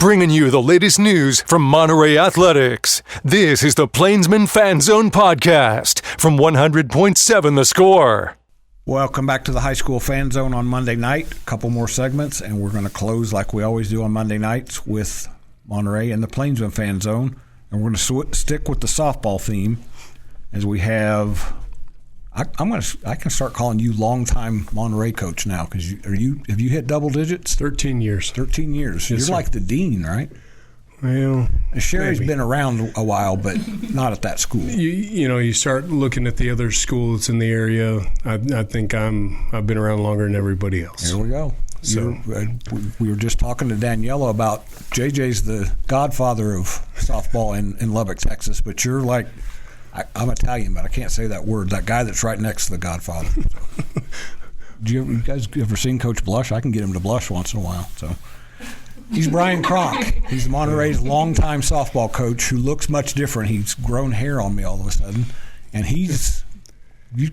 bringing you the latest news from Monterey Athletics. This is the Plainsman Fan Zone podcast from 100.7 The Score. Welcome back to the High School Fan Zone on Monday night. A couple more segments, and we're going to close like we always do on Monday nights with Monterey and the Plainsman Fan Zone. And we're going to stick with the softball theme as we have. I can start calling you longtime Monterey coach now because have you hit double digits? 13 years. 13 years. Yes, You're sir. like the dean, right? Well, Sherry's maybe. been around a while, but not at that school. You start looking at the other schools in the area. I think I've been around longer than everybody else. There we go. So We were just talking to Daniela about JJ's the godfather of softball in Lubbock, Texas, but you're like, I'm Italian, but I can't say that word. That guy that's right next to the godfather. You guys ever seen Coach blush? I can get him to blush once in a while. So he's Brian Cronk. He's Monterey's longtime softball coach who looks much different. He's grown hair on me all of a sudden, and you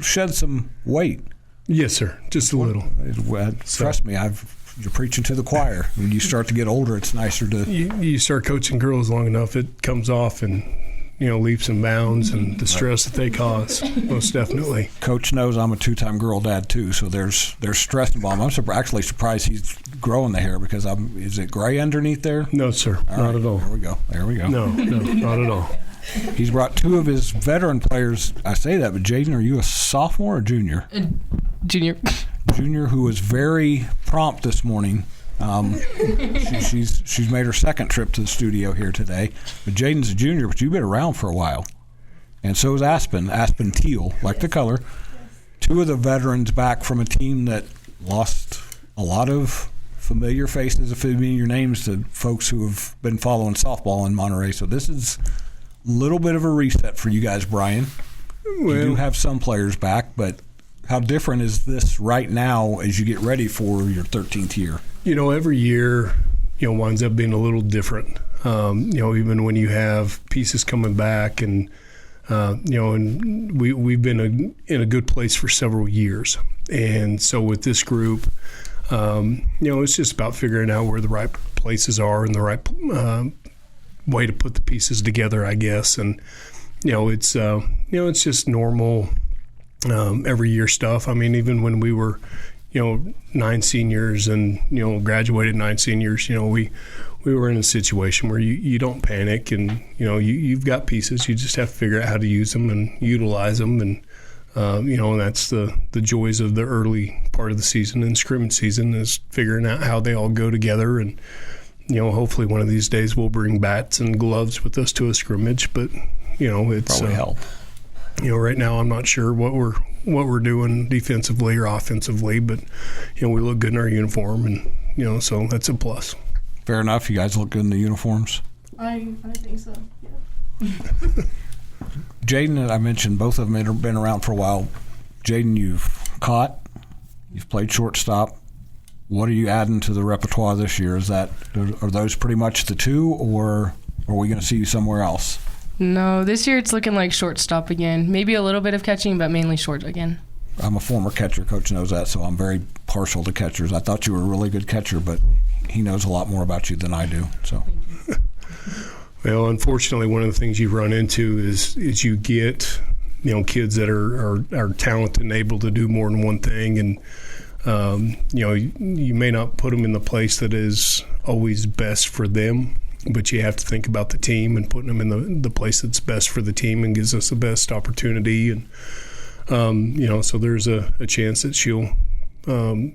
shed some weight. yes, sir, just a little. Trust me, you're preaching to the choir. When you start to get older, it's nicer to. You start coaching girls long enough, it comes off and leaps and bounds and the stress that they cause, most definitely. Coach knows I'm a two-time girl dad too, so there's stress involved. I'm actually surprised he's growing the hair because is it gray underneath there? No, sir, not at all. There we go. No, not at all. He's brought two of his veteran players. I say that, but Jaden, are you a sophomore or junior? Junior. Junior, who was very prompt this morning. She's made her second trip to the studio here today. But Jaden's a junior, but you've been around for a while. And so is Aspen Thiel, like the color. Two of the veterans back from a team that lost a lot of familiar faces, familiar names to folks who have been following softball in Monterey. So this is a little bit of a reset for you guys, Brian. Well, You do have some players back, but how different is this right now as you get ready for your 13th year? Every year, winds up being a little different. Even when you have pieces coming back, and and we've been in a good place for several years. And so with this group, it's just about figuring out where the right places are and the right way to put the pieces together, I guess. And it's just normal every year stuff. I mean, even when we were 9 seniors and graduated 9 seniors, we were in a situation where you don't panic, and you've got pieces. You just have to figure out how to use them and utilize them, and and that's the joys of the early part of the season and scrimmage season, is figuring out how they all go together. And hopefully one of these days we'll bring bats and gloves with us to a scrimmage, but it's Probably help. Right now I'm not sure what we're doing defensively or offensively, but we look good in our uniform, and so that's a plus. Fair enough. You guys look good in the uniforms. I think so. Yeah. Jaden and I mentioned, both of them have been around for a while. Jaden, you've caught, you've played shortstop. What are you adding to the repertoire this year? Are those pretty much the two, or are we going to see you somewhere else? No, this year it's looking like shortstop again. Maybe a little bit of catching, but mainly short again. I'm a former catcher. Coach knows that, so I'm very partial to catchers. I thought you were a really good catcher, but he knows a lot more about you than I do. So, Well, unfortunately, one of the things you run into is you get kids that are talented and able to do more than one thing, and you may not put them in the place that is always best for them, but you have to think about the team and putting them in the place that's best for the team and gives us the best opportunity. And so there's a chance that she'll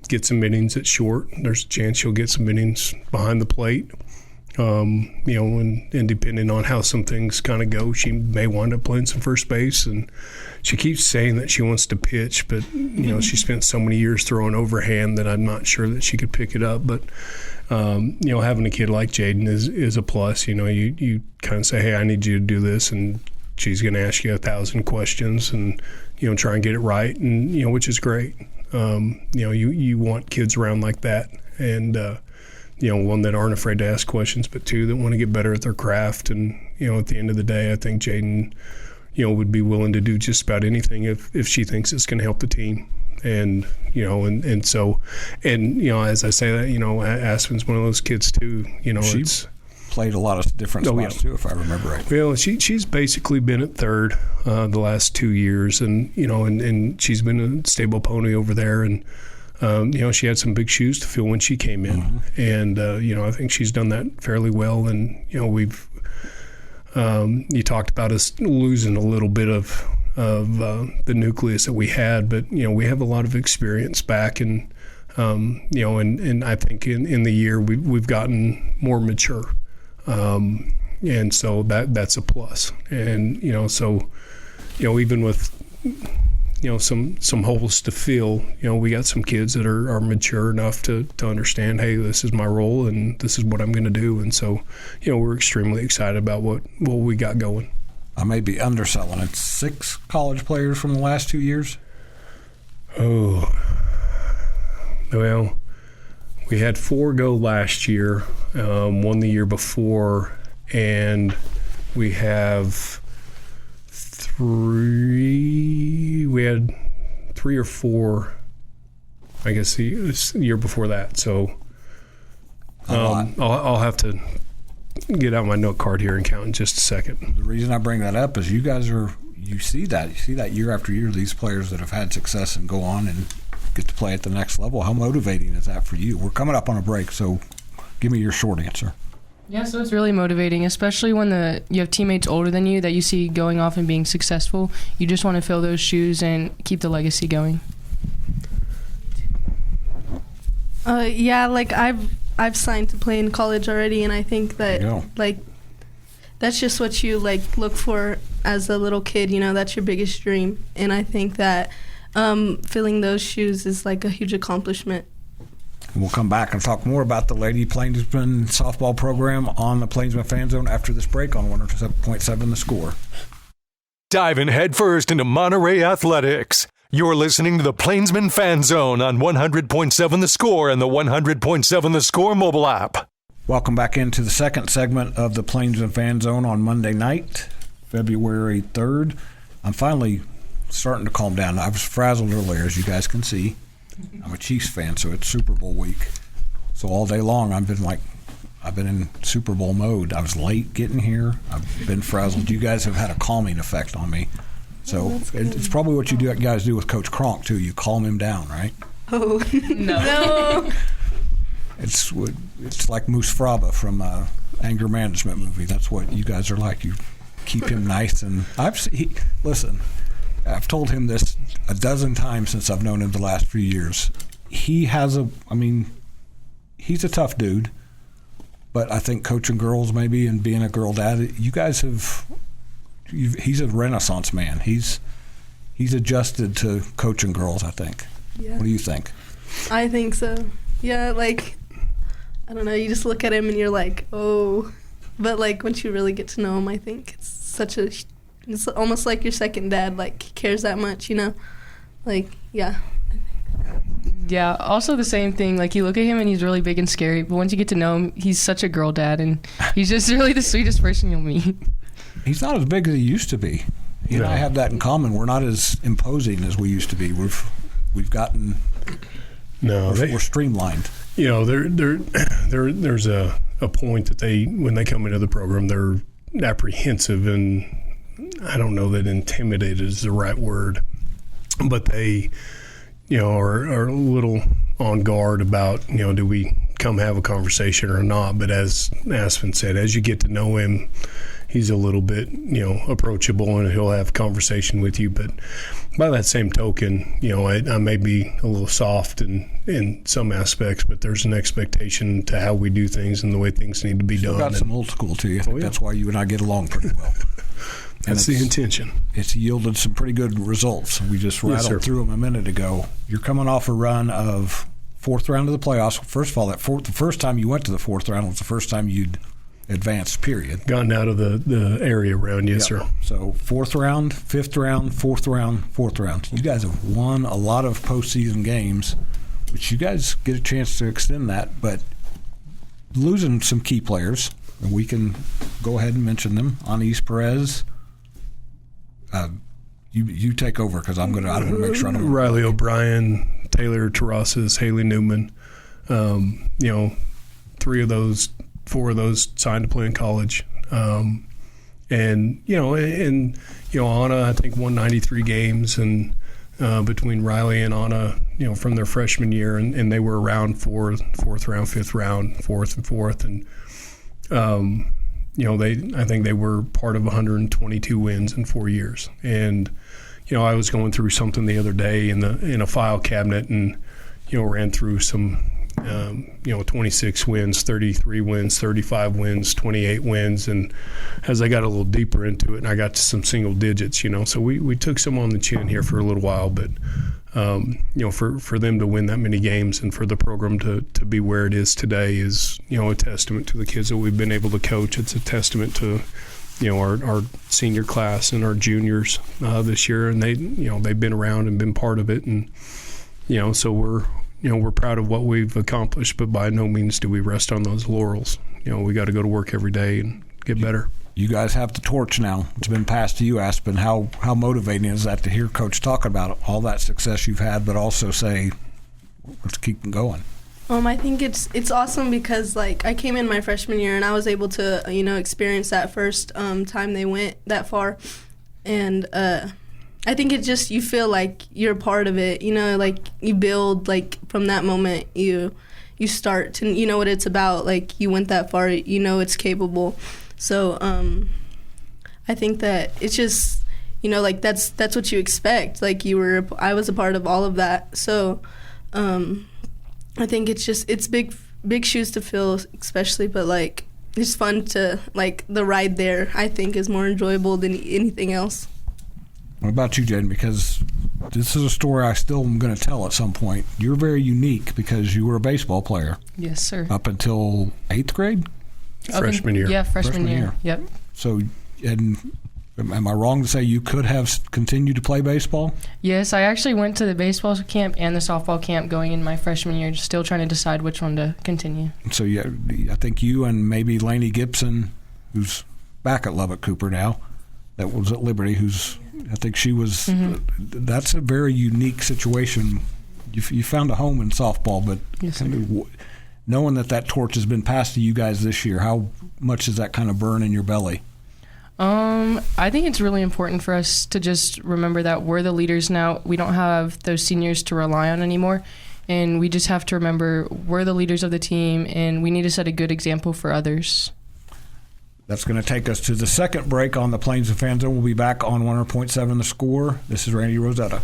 get some innings at short. There's a chance she'll get some innings behind the plate. And depending on how some things kind of go, she may wind up playing some first base. And she keeps saying that she wants to pitch, but she spent so many years throwing overhand that I'm not sure that she could pick it up. But having a kid like Jaden is a plus. You kind of say, hey, I need you to do this, and she's going to ask you 1,000 questions and try and get it right, and which is great. You want kids around like that, and one, that aren't afraid to ask questions, but two, that want to get better at their craft. And at the end of the day, I think Jaden would be willing to do just about anything if she thinks it's going to help the team. and so as I say that, Aspen's one of those kids too. She's played a lot of different spots too, if I remember right. Well, she's basically been at third the last 2 years, and and she's been a stable pony over there, and she had some big shoes to fill when she came in, and I think she's done that fairly well. And we've you talked about us losing a little bit of the nucleus that we had, but we have a lot of experience back, and and I think in the year we've gotten more mature. And so that's a plus. And, so, even with, some holes to fill, we got some kids that are mature enough to understand, hey, this is my role and this is what I'm going to do. And so, we're extremely excited about what we got going. I may be underselling it. 6 college players from the last 2 years? Oh, well, we had 4 go last year, 1 the year before, and we have 3. We had 3 or 4, I guess, the year before that. So I'll have to get out my note card here and count in just a second. The reason I bring that up is you guys you see that year after year, these players that have had success and go on and get to play at the next level. How motivating is that for you? We're coming up on a break, so give me your short answer. Yeah, so it's really motivating, especially when you have teammates older than you that you see going off and being successful. You just want to fill those shoes and keep the legacy going. Yeah, like I've signed to play in college already, and I think that like that's just what you look for as a little kid. That's your biggest dream, and I think that filling those shoes is a huge accomplishment. We'll come back and talk more about the Lady Plainsman softball program on the Plainsman Fan Zone after this break on 107.7 The Score. Diving headfirst into Monterey athletics. You're listening to the Plainsman Fan Zone on 100.7 The Score and the 100.7 The Score mobile app. Welcome back into the second segment of the Plainsman Fan Zone on Monday night, February 3rd. I'm finally starting to calm down. I was frazzled earlier, as you guys can see. I'm a Chiefs fan, so it's Super Bowl week. So all day long, I've been in Super Bowl mode. I was late getting here. I've been frazzled. You guys have had a calming effect on me. So it's probably what you guys do with Coach Cronk, too. You calm him down, right? Oh, no. It's like Moose Fraba from Anger Management movie. That's what you guys are like. You keep him nice. And listen, I've told him this a dozen times since I've known him the last few years. He's a tough dude, but I think coaching girls maybe and being a girl dad, you guys he's a renaissance man. He's adjusted to coaching girls, I think. Yeah. What do you think? I think so. Yeah, I don't know, you just look at him and you're like, oh. But once you really get to know him, I think it's almost like your second dad, he cares that much, yeah. Yeah, also the same thing. You look at him and he's really big and scary, but once you get to know him, he's such a girl dad, and he's just really the sweetest person you'll meet. He's not as big as he used to be. He and I have that in common. We're not as imposing as we used to be. We've gotten we're streamlined. There's a point that when they come into the program, they're apprehensive, and I don't know that intimidated is the right word, but they are a little on guard about do we come have a conversation or not. But as Aspen said, as you get to know him, he's a little bit approachable, and he'll have a conversation with you. But by that same token, I may be a little soft in some aspects, but there's an expectation to how we do things and the way things need to be done. Got some old school to you. That's why you and I get along pretty well. That's the intention. It's yielded some pretty good results. We just rattled through them a minute ago. You're coming off a run of fourth round of the playoffs. First of all, the first time you went to the fourth round was the first time you'd advanced, period. Gotten out of the area round, yes, sir. So fourth round, fifth round, fourth round. You guys have won a lot of postseason games, which you guys get a chance to extend that, but losing some key players, and we can go ahead and mention them. Anais Perez, You take over because I want to make sure I don't. Riley O'Brien, Taylor Terrasas, Haley Newman. 4 of those signed to play in college. Anna, I think won 93 games, and between Riley and Anna, from their freshman year, and they were around fourth round, fifth round, fourth, and I think they were part of 122 wins in 4 years. And I was going through something the other day in a file cabinet, and ran through some 26 wins, 33 wins, 35 wins, 28 wins. And as I got a little deeper into it, and I got to some single digits, so we took some on the chin here for a little while. But, for them to win that many games and for the program to be where it is today is, a testament to the kids that we've been able to coach. It's a testament to, our senior class and our juniors this year. And they've been around and been part of it. And, so we're proud of what we've accomplished, but by no means do we rest on those laurels. We got to go to work every day and get better. You guys have the torch now. It's been passed to you, Aspen. How motivating is that to hear Coach talk about all that success you've had, but also say, let's keep going? I think it's awesome because, I came in my freshman year and I was able to, experience that first time they went that far. And I think it just, you feel like you're a part of it, you build, from that moment you start to, what it's about, you went that far, it's capable. So I think that it's just, that's what you expect. I was a part of all of that. So I think it's big shoes to fill, especially, but it's fun to, the ride there, I think, is more enjoyable than anything else. What about you, Jaden? Because this is a story I still am going to tell at some point. You're very unique because you were a baseball player. Yes, sir. Up until 8th grade? Freshman year. Yeah, freshman year. Yep. So, and am I wrong to say you could have continued to play baseball? Yes, I actually went to the baseball camp and the softball camp going in my freshman year, still trying to decide which one to continue. So, yeah, I think you and maybe Lainey Gibson, who's back at Lubbock Cooper now, that was at Liberty, I think she was. That's a very unique situation. You found a home in softball, but yes, knowing that torch has been passed to you guys this year, how much does that kind of burn in your belly? I think it's really important for us to just remember that we're the leaders now. We don't have those seniors to rely on anymore, and we just have to remember we're the leaders of the team, and we need to set a good example for others. That's going to take us to the second break on the Plains and Fan Zone. We'll be back on 100.7 The Score. This is Randy Rosetta.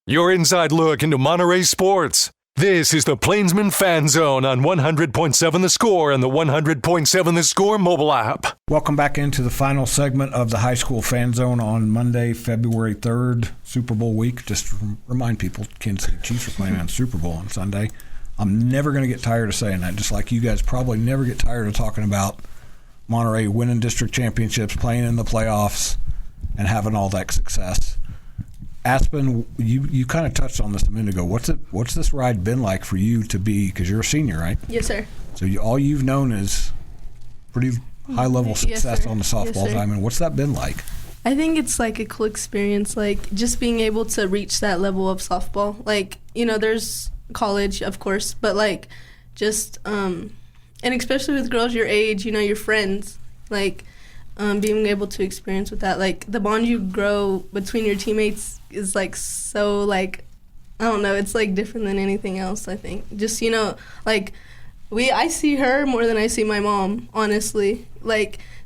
Your inside look into Monterey sports. This is the Plainsman Fan Zone on 100.7 The Score and the 100.7 The Score mobile app. Welcome back into the final segment of the High School Fan Zone on Monday, February 3rd, Super Bowl week. Just to remind people, Kansas City Chiefs are playing on Super Bowl on Sunday. I'm never going to get tired of saying that, just like you guys probably never get tired of talking about Monterey winning district championships, playing in the playoffs, and having all that success. Aspen, you kind of touched on this a minute ago. What's this ride been like for you to be, because you're a senior, right? Yes, sir. So all you've known is pretty high-level success on the softball diamond. What's that been like? I think it's a cool experience, just being able to reach that level of softball. There's college, of course, but just and especially with girls your age, your friends, being able to experience with that, the bond you grow between your teammates is so I don't know, it's different than anything else. I think just I see her more than I see my mom, honestly.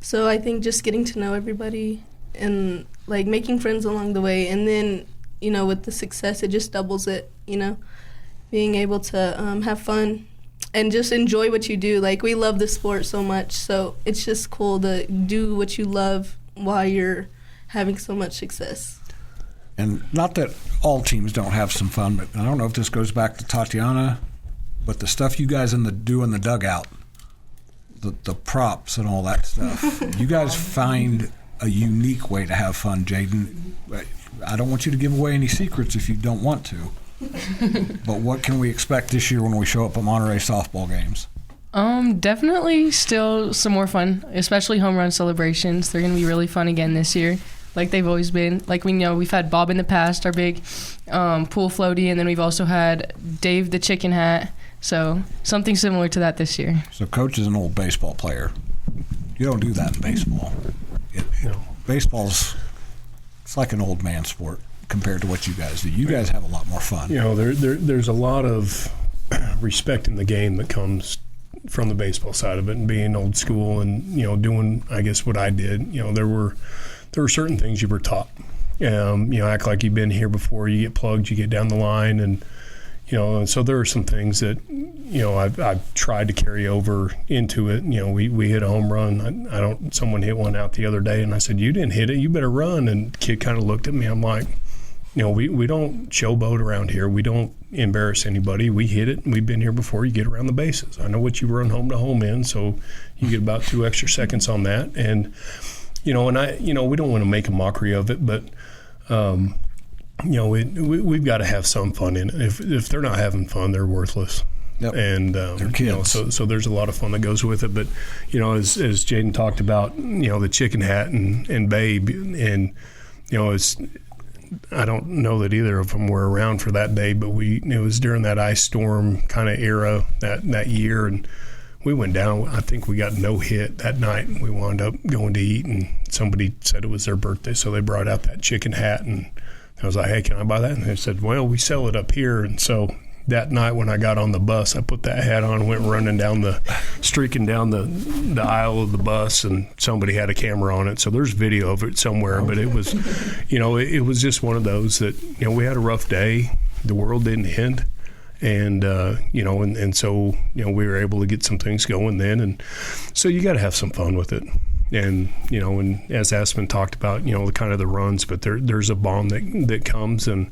So I think just getting to know everybody and making friends along the way, and then with the success it just doubles it. Being able to have fun and just enjoy what you do. We love the sport so much, so it's just cool to do what you love while you're having so much success. And not that all teams don't have some fun, but I don't know if this goes back to Tatiana, but the stuff you guys do in the dugout, the props and all that stuff, you guys find a unique way to have fun, Jaden. I don't want you to give away any secrets if you don't want to. But what can we expect this year when we show up at Monterey softball games? Definitely still some more fun, especially home run celebrations. They're going to be really fun again this year. like they've always been. Like we know we've had Bob in the past, our big pool floaty, and then we've also had Dave the chicken hat. So something similar to that this year. So Coach is an old baseball player. You don't do that in baseball. Baseball's it's like an old man sport compared to what you guys do. You guys have a lot more fun. There's a lot of respect in the game that comes from the baseball side of it, and being old school and doing, I guess, what I did. There were certain things you were taught. Act like you've been here before. You get plugged, you get down the line, and so there are some things that I've tried to carry over into it. We hit a home run. Someone hit one out the other day, and I said, "You didn't hit it. You better run." And the kid kind of looked at me. I'm like, we don't showboat around here. We don't embarrass anybody. We hit it. We've been here before. You get around the bases. I know what you run home to home in, so you get about 2 extra seconds on that. And we don't want to make a mockery of it, but we've got to have some fun in it. If they're not having fun, they're worthless. Yep. And they're kids. So there's a lot of fun that goes with it. But as Jaden talked about, the chicken hat and Babe, and I don't know that either of them were around for that day, but it was during that ice storm kind of era that year, and we went down. I think we got no hit that night, and we wound up going to eat, and somebody said it was their birthday, so they brought out that chicken hat, and I was like, "Hey, can I buy that?" And they said, "Well, we sell it up here." And so that night when I got on the bus, I put that hat on and went running streaking down the aisle of the bus, and somebody had a camera on it. So there's video of it somewhere, but it was, it was just one of those that, we had a rough day. The world didn't end. And, and so, we were able to get some things going then. And so you got to have some fun with it. And, and as Aspen talked about, the kind of the runs, but there's a bond that comes, and,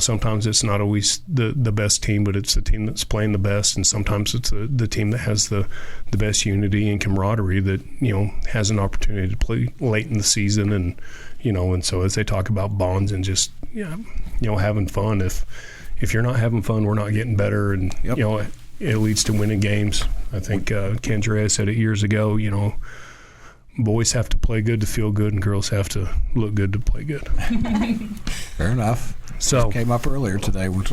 sometimes it's not always the best team, but it's the team that's playing the best. And sometimes it's the team that has the best unity and camaraderie that, has an opportunity to play late in the season. And, and so as they talk about bonds and just, having fun, if you're not having fun, we're not getting better. And, Yep. It leads to winning games. I think Kendra said it years ago, boys have to play good to feel good, and girls have to look good to play good. Fair enough. So this came up earlier today with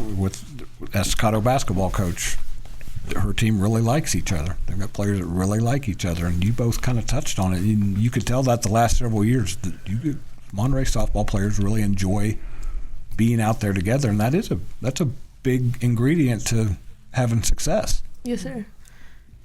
Escoto basketball coach. Her team really likes each other. They've got players that really like each other, and you both kind of touched on it. You could tell that the last several years that Monterey softball players really enjoy being out there together, and that's a big ingredient to having success. Yes, sir.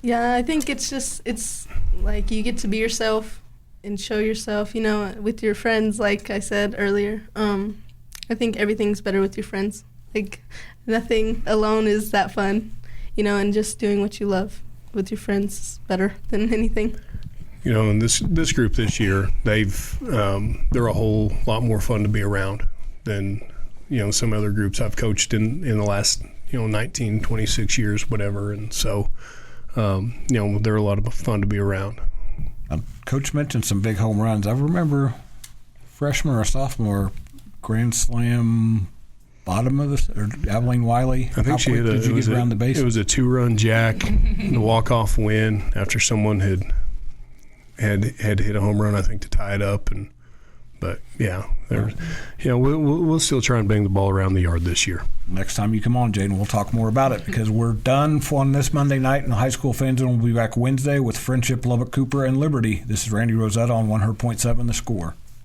Yeah, I think it's like you get to be yourself and show yourself, with your friends, like I said earlier. I think everything's better with your friends. Like, nothing alone is that fun, and just doing what you love with your friends is better than anything. And this group this year, they're a whole lot more fun to be around than, some other groups I've coached in the last, 19, 26 years, whatever. And so, they're a lot of fun to be around. Coach mentioned some big home runs. I remember freshman or sophomore Grand Slam bottom of or Abilene Wiley. I think she hit did you get around the base? It was a 2-run jack, the walk-off win after someone had hit a home run, I think, to tie it up. But we'll still try and bang the ball around the yard this year. Next time you come on, Jaden, we'll talk more about it, because we're done on this Monday night in the high school fan zone. We'll be back Wednesday with Friendship, Lubbock, Cooper, and Liberty. This is Randy Rosetta on 100.7 The Score.